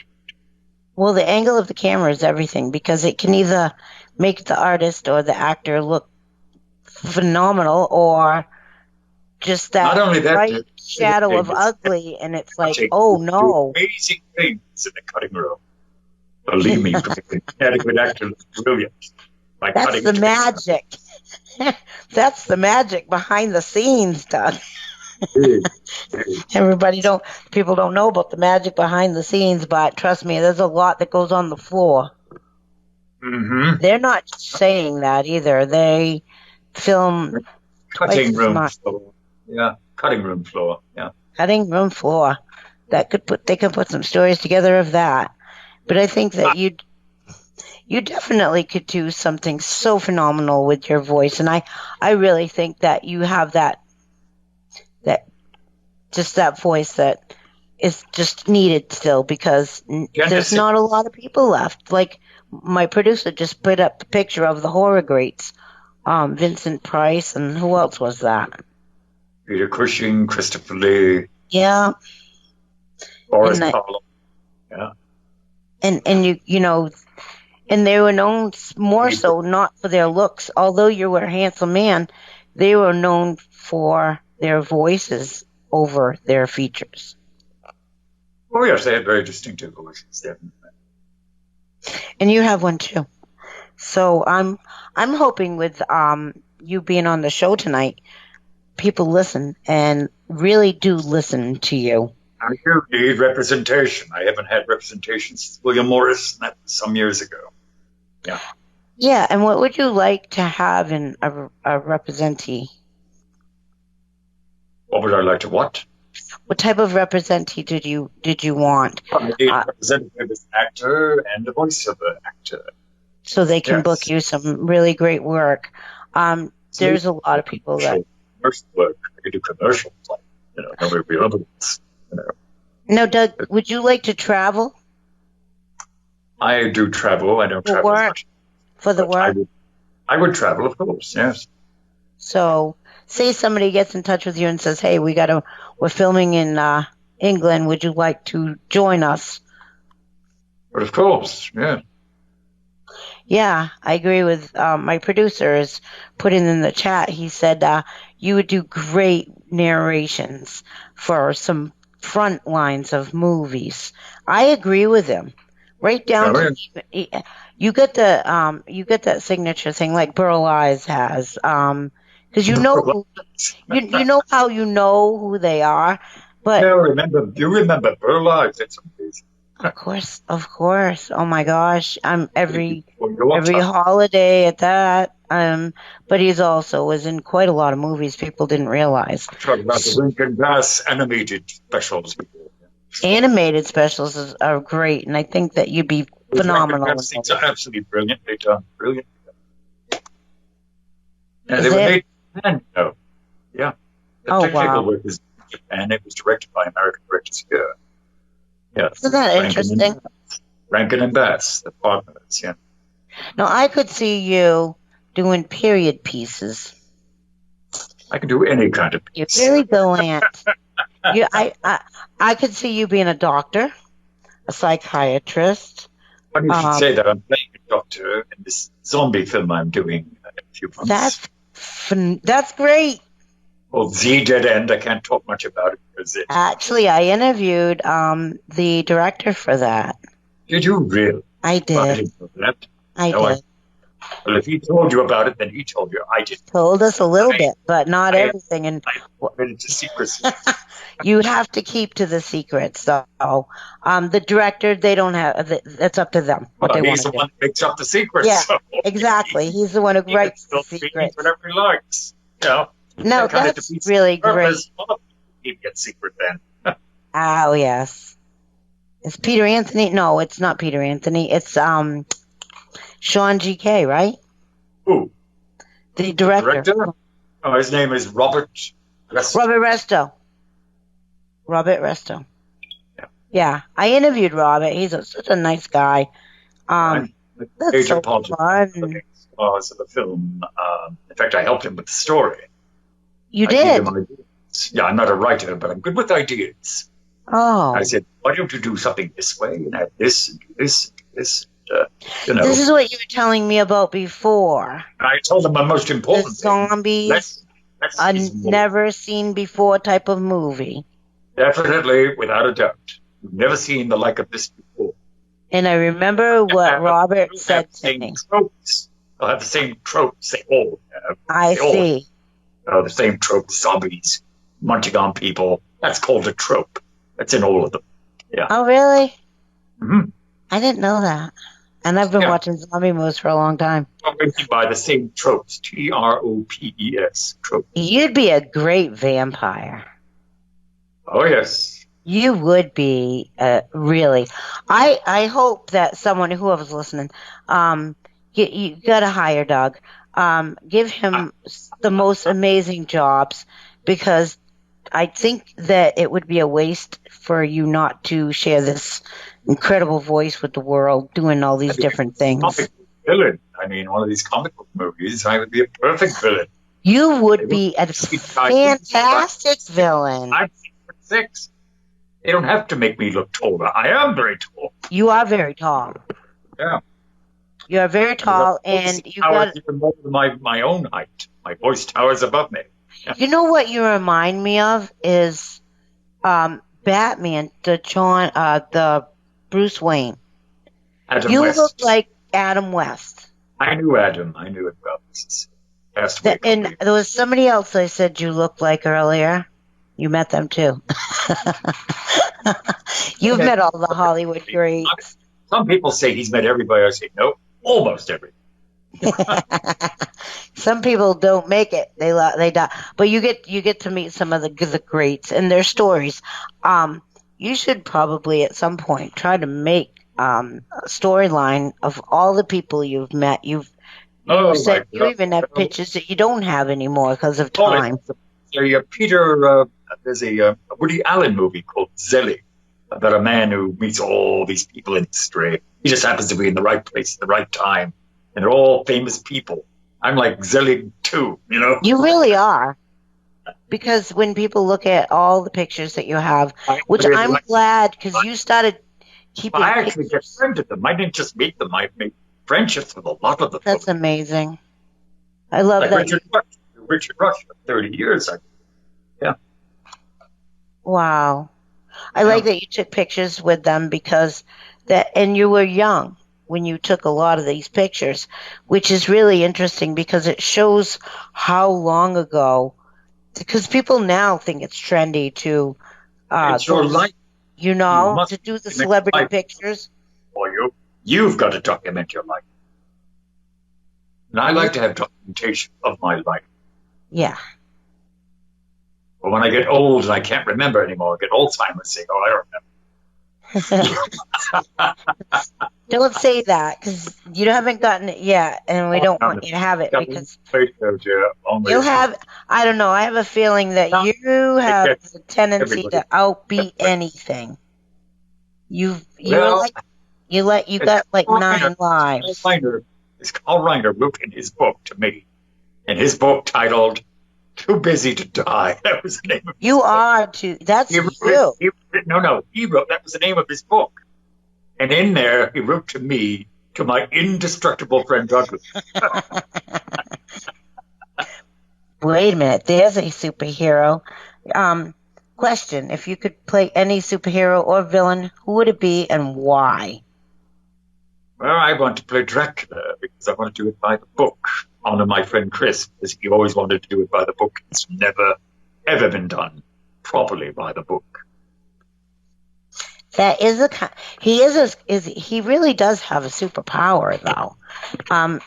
C: Well, the angle of the camera is everything, because it can either make the artist or the actor look phenomenal, or just that, bright shadow of ugly, and it's like, oh no.
D: Amazing things in the cutting room. Believe me, had a good actor looks brilliant.
C: That's the magic. That's the magic behind the scenes, Doug. People don't know about the magic behind the scenes, but trust me, there's a lot that goes on the floor.
D: Mm-hmm.
C: They're not saying that either. They film
D: cutting room floor. Yeah, cutting room floor. Yeah,
C: cutting room floor. They could put some stories together of that. But I think that you definitely could do something so phenomenal with your voice, and I really think that you have that voice that is just needed still, because there's not a lot of people left. Like my producer just put up a picture of the horror greats, Vincent Price, and who else was that?
D: Peter Cushing, Christopher Lee.
C: Yeah.
D: Boris Karloff. Yeah.
C: And and they were known more so not for their looks. Although you were a handsome man, they were known for their voices over their features.
D: Oh yes, they had very distinctive voices, definitely.
C: And you have one too. So I'm hoping with you being on the show tonight, people listen and really do listen to you.
D: I do need representation. I haven't had representation since William Morris, and that was some years ago. Yeah.
C: Yeah, and what would you like to have in a representee?
D: What would I like to what?
C: What type of representee did you want?
D: I need a representative as an actor and a voiceover actor.
C: So they can book you some really great work. There's a lot of people that
D: commercial work. I could do commercials, like nobody be able to.
C: Now, Doug, would you like to travel?
D: I do travel. I don't travel as much.
C: For the work?
D: I would travel, of course, yes.
C: So, say somebody gets in touch with you and says, hey, we're filming in England. Would you like to join us?
D: But of course, yeah.
C: Yeah, I agree with my producer is putting in the chat. He said you would do great narrations for some front lines of movies. I agree with him. Right down to you get that signature thing like Burl Ives has, because you know how you know who they are. But
D: you remember Burl Ives? That's amazing.
C: Of course. Oh my gosh, I'm every holiday at that. But he's also was in quite a lot of movies people didn't realize.
D: Talking about the Lincoln Bass animated specials.
C: Animated specials are great, and I think that you'd be phenomenal.
D: Things are absolutely brilliant. They've done brilliant. And they were made in Japan, Yeah. The technical work is in Japan. It was directed by American directors here. Yeah.
C: Isn't that interesting?
D: Rankin and Bass, the partners, yeah.
C: Now, I could see you doing period pieces.
D: I can do any kind of piece.
C: You're very brilliant. I could see you being a doctor, a psychiatrist.
D: Funny you should say that. I'm playing a doctor in this zombie film I'm doing in a few months.
C: That's great.
D: Well, Z Dead End. I can't talk much about it because
C: Actually, I interviewed the director for that.
D: Did you really?
C: I did.
D: I didn't know that.
C: I did.
D: Well, if he told you about it, then he told you. I didn't.
C: Told us a little bit, but not everything. And
D: it's a secrecy.
C: You have to keep to the secrets, though. The director, they don't have. That's up to them.
D: He's the one that picks up the secrets.
C: Yeah, exactly. He's the one who writes the secrets.
D: Whatever he likes. No,
C: that's really great.
D: He gets secret then.
C: Oh yes. It's Peter Anthony. No, it's not Peter Anthony. It's Sean G.K., right?
D: Who?
C: The director.
D: Oh, his name is Robert.
C: Robert Resto. Robert Resto. Yeah, I interviewed Robert. He's such a nice guy. That's so fun.
D: Stars of the film. In fact, I helped him with the story.
C: You
D: I
C: did?
D: gave him ideas. Yeah, I'm not a writer, but I'm good with ideas.
C: Oh.
D: I said, why don't you do something this way and add this and do this and do this?
C: This is what you were telling me about before.
D: I told them the most important
C: the zombies, a never seen before type of movie.
D: Definitely, without a doubt. You've never seen the like of this before.
C: And I remember what Robert said to me.
D: Tropes. They'll have the same tropes they all have.
C: I see.
D: The same tropes, zombies, munching on people. That's called a trope. That's in all of them. Yeah.
C: Oh, really?
D: Mm-hmm.
C: I didn't know that. And I've been watching zombie movies for a long time.
D: I'm going to buy the same tropes. TROPES. Tropes.
C: You'd be a great vampire.
D: Oh, yes.
C: You would be, really. I hope that someone, whoever's listening, you got to hire Doug. Give him the most amazing jobs, because I think that it would be a waste for you not to share this incredible voice with the world, doing all these different things.
D: Villain. I mean, one of these comic book movies, I would be a perfect villain.
C: You would be a fantastic villain.
D: I'm 6'6". They don't have to make me look taller. I am very tall.
C: You are very tall.
D: Yeah.
C: You are very tall, and you got
D: even more than my own height. My voice towers above me. Yeah.
C: You know what you remind me of is Batman, the Bruce Wayne.
D: Adam
C: you
D: West.
C: look like Adam West.
D: I knew Adam. I knew it well.
C: And there was somebody else I said you looked like earlier. You met them too. You've met all the Hollywood greats.
D: Some people say he's met everybody. I say no, almost everybody.
C: Some people don't make it; they die. But you get to meet some of the greats and their stories. You should probably at some point try to make a storyline of all the people you've met. You said you even have pictures that you don't have anymore because of time.
D: There's a Woody Allen movie called Zelig about a man who meets all these people in history. He just happens to be in the right place at the right time, and they're all famous people. I'm like Zelig too, you know.
C: You really are, because when people look at all the pictures that you have, which I'm glad, because you started keeping.
D: I actually befriended them. I didn't just meet them. I made friendships with a lot of them.
C: That's amazing. I love that.
D: Richard Rush for 30 years. Yeah.
C: Wow. I like that you took pictures with them and you were young when you took a lot of these pictures, which is really interesting because it shows how long ago, because people now think it's trendy to,
D: it's your life.
C: To do the celebrity pictures.
D: Well, you've got to document your life. And I like to have documentation of my life.
C: Yeah.
D: But when I get old and I can't remember anymore, I get Alzheimer's, say, I don't remember.
C: Don't say that, because you haven't gotten it yet, and we don't want you to have it, because you'll have, I don't know, I have a feeling that you have the tendency to outbeat anything. You got like 9 lives.
D: Carl Reiner wrote in his book to me, in his book titled Too Busy to Die. That was the name of his book.
C: That's you.
D: He wrote, that was the name of his book. And in there, he wrote to me, to my indestructible friend Douglas.
C: Wait a minute, there's a superhero. Question, if you could play any superhero or villain, who would it be and why?
D: Well, I want to play Dracula because I want to do it by the book. Honor my friend Chris, because he always wanted to do it by the book. It's never, ever been done properly by the book.
C: That is he really does have a superpower, though.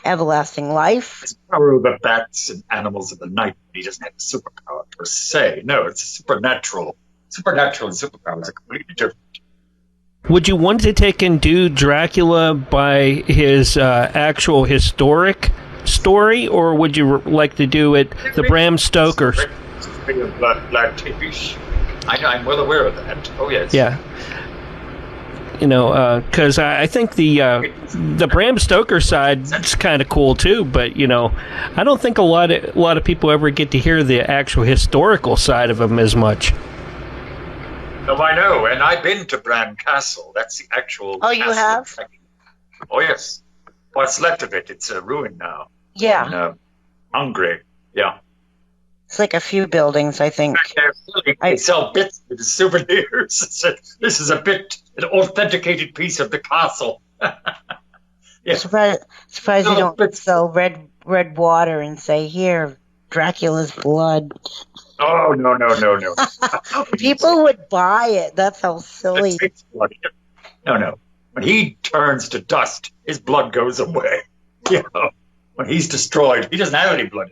C: Everlasting life.
D: It's power over bats and animals of the night. He doesn't have a superpower per se. No, it's a supernatural. Supernatural and superpowers are completely different.
B: Would you want to take and do Dracula by his actual historic story, or would you like to do it the Bram Stoker?
D: be a blood tapish. I'm well aware of that. Oh, yes.
B: Yeah. Because I think the Bram Stoker side's kind of cool too, but I don't think a lot of people ever get to hear the actual historical side of him as much.
D: No, I know, and I've been to Bran Castle. That's the actual.
C: Oh, you have?
D: Oh, yes. What's left of it? It's a ruin now.
C: Yeah.
D: In Hungary. Yeah.
C: It's like a few buildings, I think.
D: They sell bits of the souvenirs. This is an authenticated piece of the castle. Yeah.
C: Surprised you don't sell red water and say, here, Dracula's blood.
D: Oh, no.
C: People would buy it. That's how silly.
D: No. When he turns to dust, his blood goes away. When he's destroyed, he doesn't have any blood.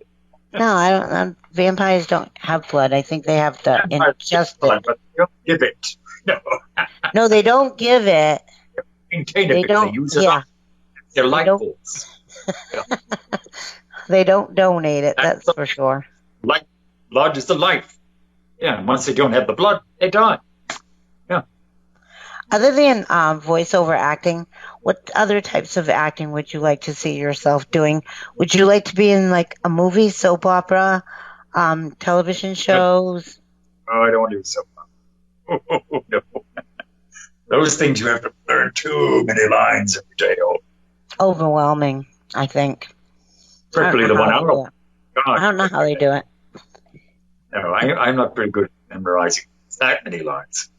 C: No, I don't. Vampires don't have blood. I think they have to ingest it.
D: But they don't give it. No.
C: No, they don't give it.
D: Maintain it. They use it up. They're life force.
C: They don't donate it. That's for sure.
D: Blood is the life. Yeah, and once they don't have the blood, they die. Yeah.
C: Other than voiceover acting, what other types of acting would you like to see yourself doing? Would you like to be in like a movie, soap opera, television shows?
D: Oh, I don't want to do soap opera. No. Those things you have to learn too many lines every day.
C: Overwhelming, I think.
D: Particularly the 1 hour.
C: I don't know how they do it.
D: No, I'm not very good at memorizing that many lines.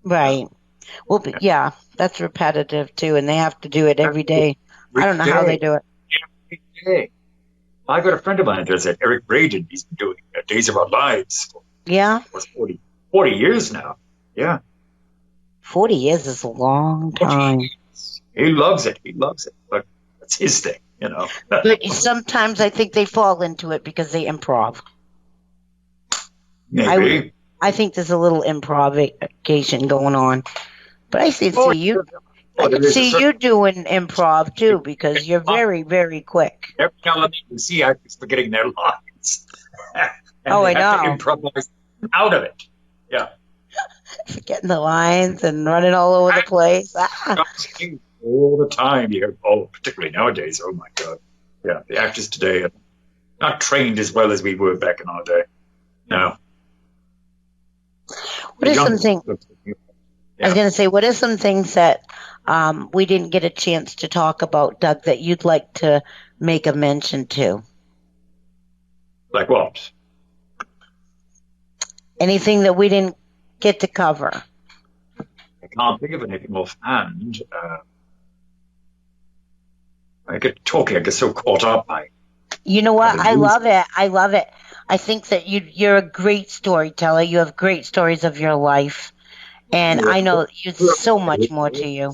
C: Right. Well, yeah, that's repetitive too, and they have to do it every day. I don't know how they do it.
D: Every day. I've got a friend of mine who does that, Eric Braden. He's been doing Days of Our Lives.
C: Yeah.
D: For 40 years now. Yeah.
C: 40 years is a long time.
D: He loves it. But that's his thing,
C: But sometimes I think they fall into it because they improv.
D: Maybe.
C: I think there's a little improvisation going on. But I see you. I can see you doing improv too because you're very, very quick.
D: Every now and then you see actors forgetting their lines. And
C: I
D: have
C: know.
D: to improvise out of it. Yeah.
C: Forgetting the lines and running all over the place.
D: All the time. Particularly nowadays. Oh, my God. Yeah, the actors today are not trained as well as we were back in our day. No.
C: What are some things? I was going to say, what are some things that we didn't get a chance to talk about, Doug, that you'd like to make a mention to?
D: Like what?
C: Anything that we didn't get to cover?
D: I can't think of anything offhand. I get so caught up.
C: You know what? I love it. I think that you're a great storyteller. You have great stories of your life. And I know there's so much more to you.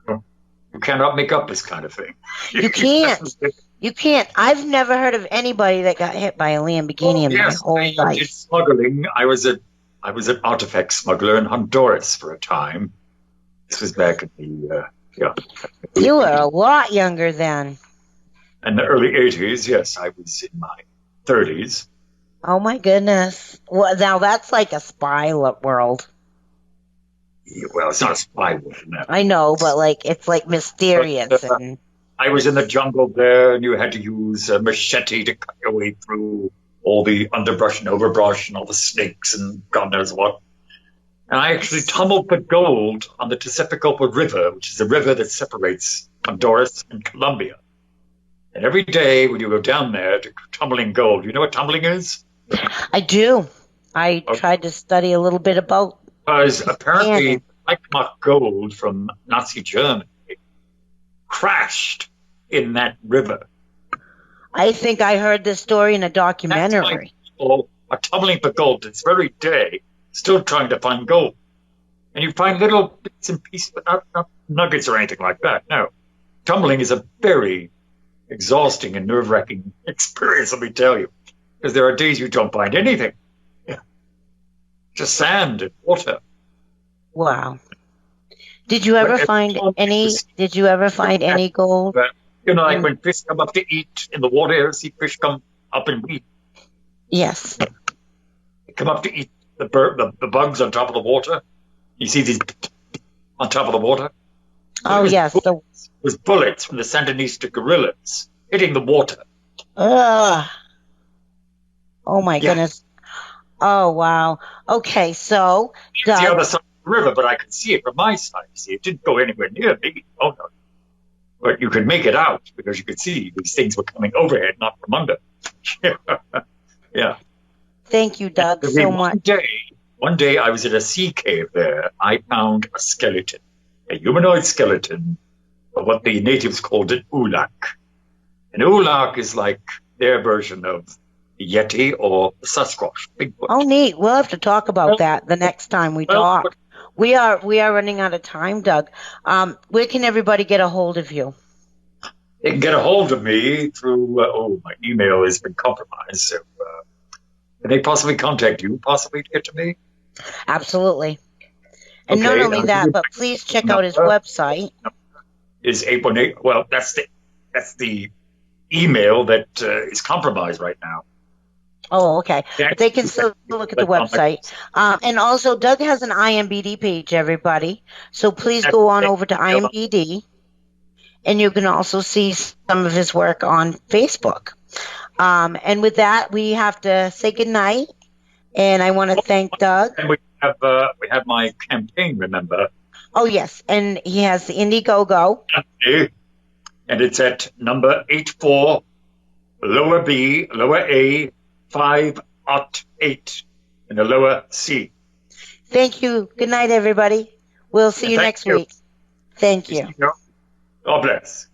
D: You cannot make up this kind of thing.
C: You can't. You can't. I've never heard of anybody that got hit by a Lamborghini in my whole life.
D: I did smuggling. I was an artifact smuggler in Honduras for a time. This was back in the
C: You were a lot younger then.
D: In the early 80s, yes. I was in my 30s.
C: Oh, my goodness. Well, now that's like a spy world.
D: Yeah, well, it's not a spy world. No.
C: I know, but it's like mysterious. And
D: I was in the jungle there, and you had to use a machete to cut your way through all the underbrush and overbrush and all the snakes and God knows what. And I actually tumbled for gold on the Tesicapopa River, which is the river that separates Honduras and Colombia. And every day when you go down there to tumbling gold, you know what tumbling is?
C: I do. I tried to study a little bit about.
D: Because apparently, Eichmach gold from Nazi Germany crashed in that river.
C: I think I heard this story in a documentary.
D: That's why people are tumbling for gold this very day, still trying to find gold. And you find little bits and pieces, but not nuggets or anything like that. No. Tumbling is a very exhausting and nerve-wracking experience, let me tell you. Because there are days you don't find anything. Yeah. Just sand and water.
C: Wow. Did you ever find any gold?
D: Like when fish come up to eat in the water, see fish come up and eat.
C: Yes.
D: They come up to eat the bugs on top of the water. You see these on top of the water?
C: Oh, yes.
D: It was bullets from the Sandinista guerrillas hitting the water.
C: Ugh. Oh, my
D: Yeah.
C: goodness. Oh, wow. Okay, so,
D: It's the
C: Doug,
D: other side of the river, but I could see it from my side. You see, it didn't go anywhere near me. Oh, no. But you could make it out because you could see these things were coming overhead, not from under. Yeah.
C: thank you, Doug,
D: And
C: so
D: then
C: much.
D: one day I was at a sea cave there. I found a skeleton, a humanoid skeleton of what the natives called an ulak. An ulak is like their version of the Yeti or Sasquatch, Bigfoot.
C: Oh, neat. We'll have to talk about that the next time we talk. We are running out of time, Doug. Where can everybody get a hold of you?
D: They can get a hold of me through, my email has been compromised, so can they possibly contact you, possibly to get to me?
C: Absolutely. And not
D: Okay,
C: only that, but please check out his website.
D: Is 818, well, that's the email that is compromised right now.
C: Oh, okay. But they can still look at the website. And also, Doug has an IMBD page, everybody. So please go on over to IMBD. And you can also see some of his work on Facebook. And with that, we have to say goodnight. And I want to thank Doug.
D: And we have my campaign, remember?
C: Oh, yes. And he has the Indiegogo.
D: And it's at number 84, lower B, lower A, 508, and the lower C.
C: Thank you. Good night, everybody. We'll see you next week. Thank you.
D: God bless.